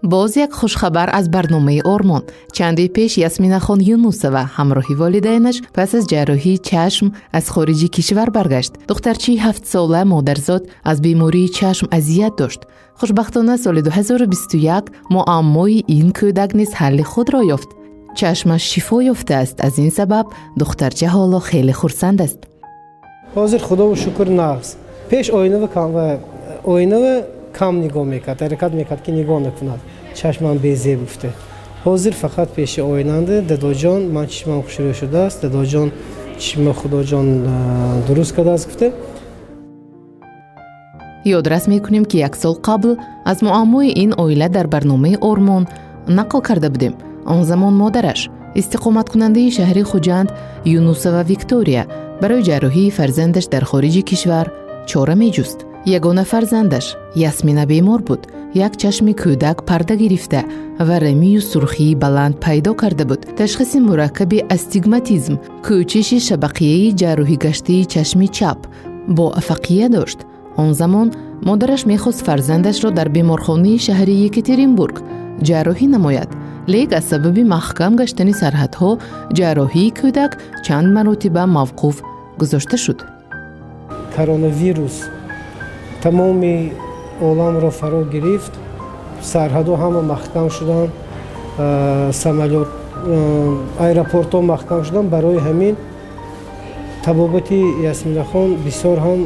باز یک خوشخبر از برنامه آرمان. چندی پیش یاسمیناخان یونوسова همراهی والدینش پس از جراحی چشم از خارج کشور برگشت. دخترچی 7 ساله مادرزاد از بیماری چشم اذیت داشت. خوشبختانه سال 2021 معمای این کودک نیز حل خود را یافت. چشمش شفا یافته است. از این سبب دخترچه حالا خیلی خرسند است. حاضر خدا و شکر نقص. پیش آینه کم نگاه میکرد، حرکت میکرد که نگاه نکند. چشمم بیزه بفته. حاضر فقط پیش آیننده دادا جان من چشمم خوشروی شده است. دادا جان چشم خدا جان درست کرده است گفته. یادرس میکنیم که 1 سال قبل از معمای این عائله در برنامه آرمان نقل کرده بودیم. آن زمان مادرش استقامت کننده شهر خوجند یونوسова ویکتوریا برای جراحی فرزندش در خارج کشور چاره میجست. یگانه فرزندش یاسمینا بیمار بود. یک چشم کودک پرده گرفته و رمی و سرخی بلند پیدا کرده بود. تشخیص مرکب استیگماتیزم، کوچش شبکیه جراحی گشته چشم چپ با افقیه داشت. آن زمان مادرش میخواست فرزندش را در بیمارخانه شهر یکاترینبورگ جراحی نماید. لیک از سبب محکم گشتن سرحدها جراحی کودک چند مرتبه موقوف گذاشته شد. کرونا ویروس تمام عالم را فرا گرفت. سرحدها همه محکم شدن. سامالیات ایرپورت ها محکم شدن. برای همین طبابت یاسمیناخان بسیار هم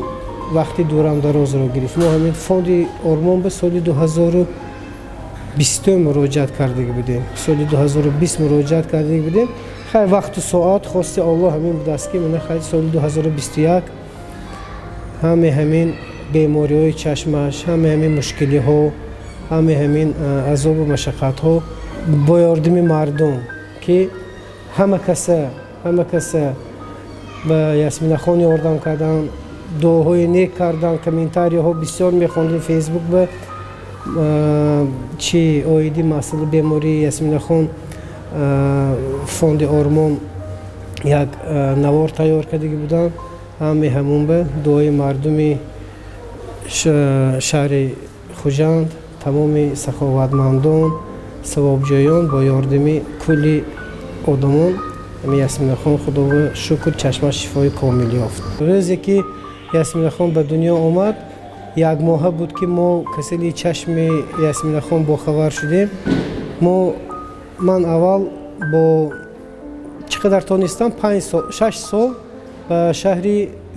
وقتی دورم دراز را گرفت. ما همین فوند آرمان به سال 2020 مراجعت کرده بودیم. سال 2020 مراجعت کرده بودیم. خیلی وقت و ساعت خواسته الله همین بود است که من خیلی سال 2021 همین بیماری های چشمش، همین مشکلی ها، همین عذاب و مشقت ها با یاردم مردم که همه کس به یاسمیناخان یاردم کردن، دعاهای نیک کردن، کامنتاری ها بسیار میخوندیم فیسبوک به چی اویدی مسئله بیماری یاسمیناخان فوند آرمان یک نوار تیار کرده بودن. همون به دعای مردم شهر خوجند، تمام سخاوتمندان، ثوابجویان با یاردم کلی آدمان یاسمیناخان خدا و شکر چشمش شفای کامل یافت. روزی که یاسمیناخان به دنیا آمد 1 ماه بود که ما کسی چشم یاسمیناخان با خبر شدیم. من اول با چقدر تونستم 6 سال به شهر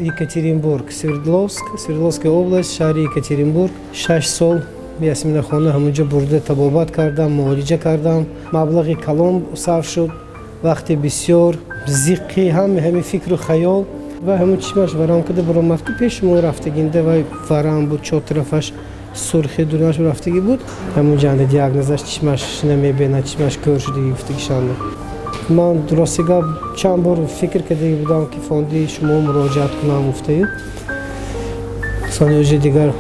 یکاترینبورگ، سوردلوفسک область، شهر یکاترینبورگ 6 سال یاسمیناخان همونجا برده طبابت کردم، معالجه کردم. مبلغ کلان صرف شد. وقتی بسیار زیقی همین فکر و خیال و همون چشمش ورم کرده برآمد که پیش ما رفتگینده و ورم بود. 4 طرفش سرخی دورش رفتگی بود. همون جنده دیاگنوزش چشمش نمیبینه، چشمش کور شده گفتگیشانده. من درستگاه چند بار فکر کرده بودم که فوندی شما مراجعت کنم افته. سانیوژه دیگر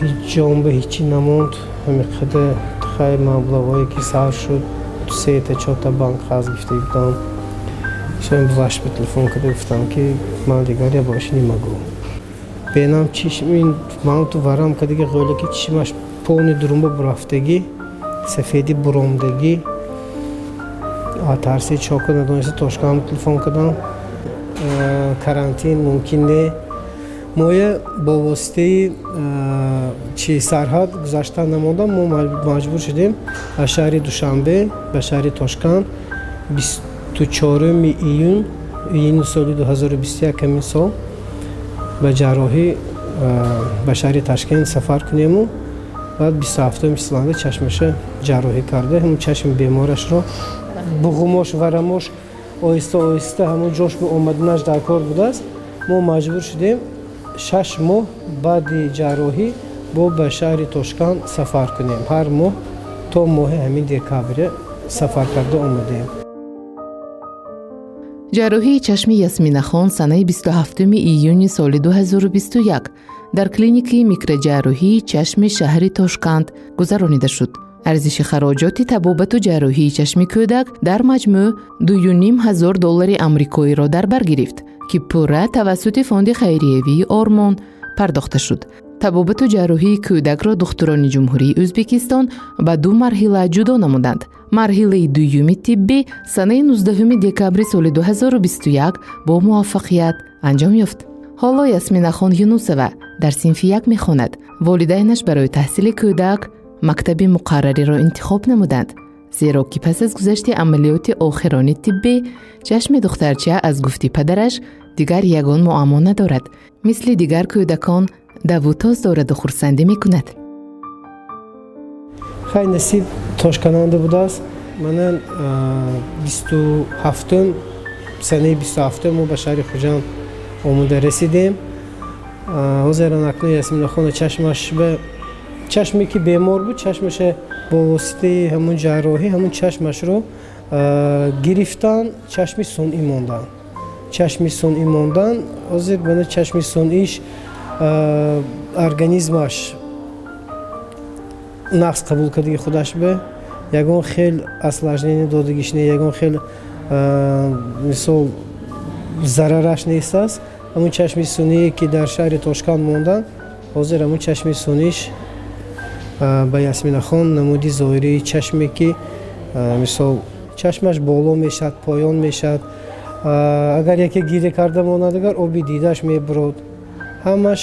هیچ جنبه هیچی نموند. همین خیلی خیلی مبلغایی که صرف شد 3 تا 4 تا بانک خواست گفته بودم. شاید باش به تلفن کرده گفتم که من دیگر باش نمیگم. بینم چشم این من تو ورم کرده که قوله که چشمش پون درنبه برفتگی، سفیدی برامدگی. ترسی چاکو ندانسته توشکم تلفن کردم. کرانتین ممکنه. ما با واسطه سرحد گذشتن نموندم. ما مجبور شدیم از شهر دوشنبه به شهر تاشکند 24 ایون سال 2021 همین سال به جراحی به شهر تاشکند سفر کنیم و بعد 27 سالانه چشمش جراحی کرده. همون چشم بیمارش را بغماش ورماش آهسته همون جاش به آمدنش در کار بوده است. ما مجبور شدیم 6 ماه بعد جراحی به شهر تاشکند سفر کنیم. هر ماه تا ماه همین دکامبر سفر کرده آمدیم. جراحی چشم یاسمیناخان سنه 27 ایون سال 2021 در کلینیک میکروجراحی چشم شهر تاشکند گذرانیده شد. ارزش خراجات طبابت و جراحی چشم کودک در مجموع $2,500 آمریکایی را در بر گرفت که پوره توسط فوند خیریه‌ای آرمان پرداخته شد. табобату ҷарроҳии кӯдакро духтурони ҷумҳурии Ӯзбекистон ба ду марҳила ҷудо намуданд. марҳилаи дуюми тиббӣ санаи 19 декабри соли 2021 бо муваффақият анҷом ёфт. ҳоло Ясминхон Юнусова дар синфи 1 мехонад. волидайнаш барои таҳсили кӯдак мактаби муқаррариро интихоб намуданд, зеро ки пас аз гузашти амалиёти охирони тиббӣ чашми духтарча аз гуфти падараш дигар ягон муаммо надорад. мисли дигар кӯдакон давутоз дораду хурсандӣ мекунад. хай насиб тошкананда будааст. манан 27 санаи 27 мо ба шаҳри Хуҷанд омода расидем. ҳозиран акнун Ясминхон чашме ки бемор буд, чашмаша бо воситаи ҳамун ҷарроҳӣ ҳамун чашмашро гирифтан, чашми сунъӣ мондан. чашми сунъӣ мондан, ҳозир бана чашми сунъиш организмаш нақс қабул кардаги худаш бе ягон хел осложнение додагиш не, ягон хел мисол зарараш нест аст. ҳамун чашми сунъие ки дар шаҳри Тошканд мондан, ҳозир ҳамун чашми сунъиш ба Ясминхон намуди зоҳирии чашме ки мисол чашмаш боло мешад, поён мешад. агар яке гиря карда монад, агар оби дидаш мебурод. ҳамаш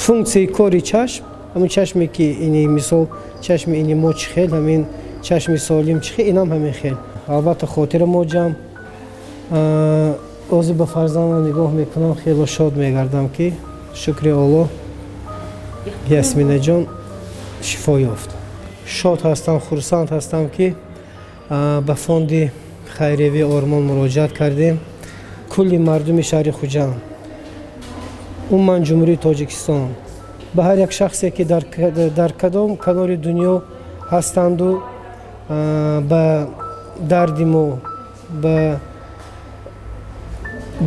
функсияи кори чашм, ҳамун чашме ки ини мисол чашми ини мо чӣ хел, ҳамин чашми солим чӣ хел, инам ҳамин хел. албатта хотира мо ҷамъ. ҳозир ба фарзандам нигоҳ мекунам, хело шод мегардам ки шукри Аллоҳ Ясминаҷон шифо ёфт. шод ҳастам, хурсанд ҳастам ки ба фонди хайриявии Ормон муроҷиат кардем. кулли мардуми шаҳри Хуҷанд, умуман ҷумҳурии Тоҷикистон, ба ҳар як шахсе ки дар кадом канори дунё ҳастанду ба дарди мо, ба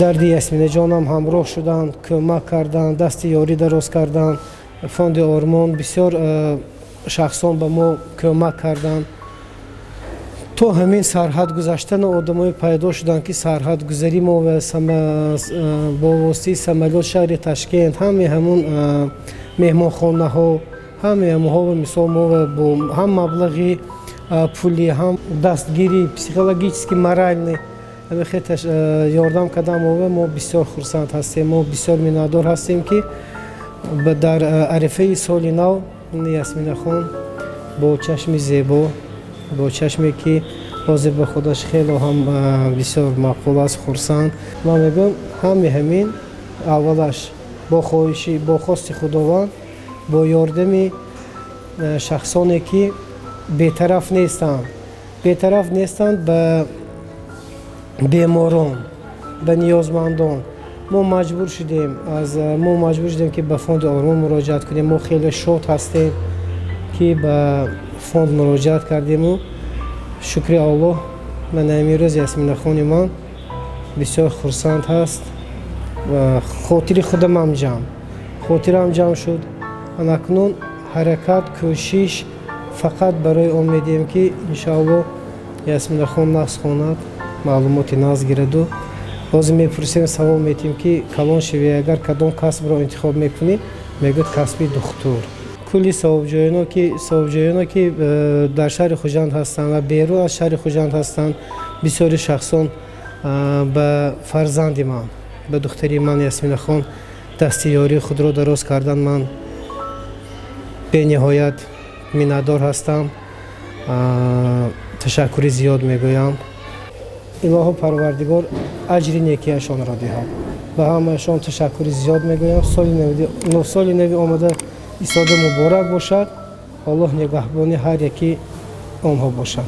дарди Ясминаҷонам ҳамроҳ шуданд, кӯмак карданд, дасти ёрӣ дароз карданд. фонди Ормон бисёр шахсон ба мо кӯмак карданд. то ҳамин сарҳад гузаштани одамое пайдо шуданд ки сарҳадгузари мо бо воситаи самолёт шаҳри Ташкент, ҳамун меҳмонхонаҳо, ҳамаҳо мисол мо бо ҳам маблағи пулӣ, ҳам дастгири психологически моральный ёрдам кардам. мо бисёр хурсанд ҳастем, мо бисёр миннатдор ҳастем ки дар арифаи соли нав Ясминахон бо чашми зебо, бо чашме ки ҳозир ба худаш хело ҳам бисёр маъқул аст, хурсанд. ман мегӯям ҳамин аввалаш бо хоҳиши, бо хости Худованд, бо ёрдами шахсоне ки бетараф нестанд ба беморон, ба ниёзмандон. мо маҷбур шудем ки ба фонди Ормон муроҷиат кунем. мо хеле шод ҳастем ки ба фонд муроҷиат кардему. шукри Аллоҳ, ман амирӯз Ясминахони ман бисёр хурсанд ҳаст. хотири худамам ҷамъ шуд. анакнун ҳаракат, кӯшиш фақат барои он медиҳем ки иншоаллоҳ Ясминахон нағз хонад, маълумоти нағз гираду. ҳозир мепурсем, савол метиҳем ки калон шавӣ, агар кадом касбро интихоб мекунӣ, мегӯяд касби духтур. кулли савобҷоёне ки дар шаҳри Хуҷанд ҳастанд ва берун аз шаҳри Хуҷанд ҳастанд, бисёри шахсон ба фарзанди ман, ба духтари ман Ясминахон дасти ёрии худро дароз кардан. ман бениҳоят миннатдор ҳастам. ташаккури зиёд мегӯям. илоҳу парвардигор аҷри некияшонро диҳад. ба ҳамаашон ташаккури зиёд мегӯям. соли нави омада истода муборак бошад. аллоҳ нигаҳбони ҳар яки онҳо бошад.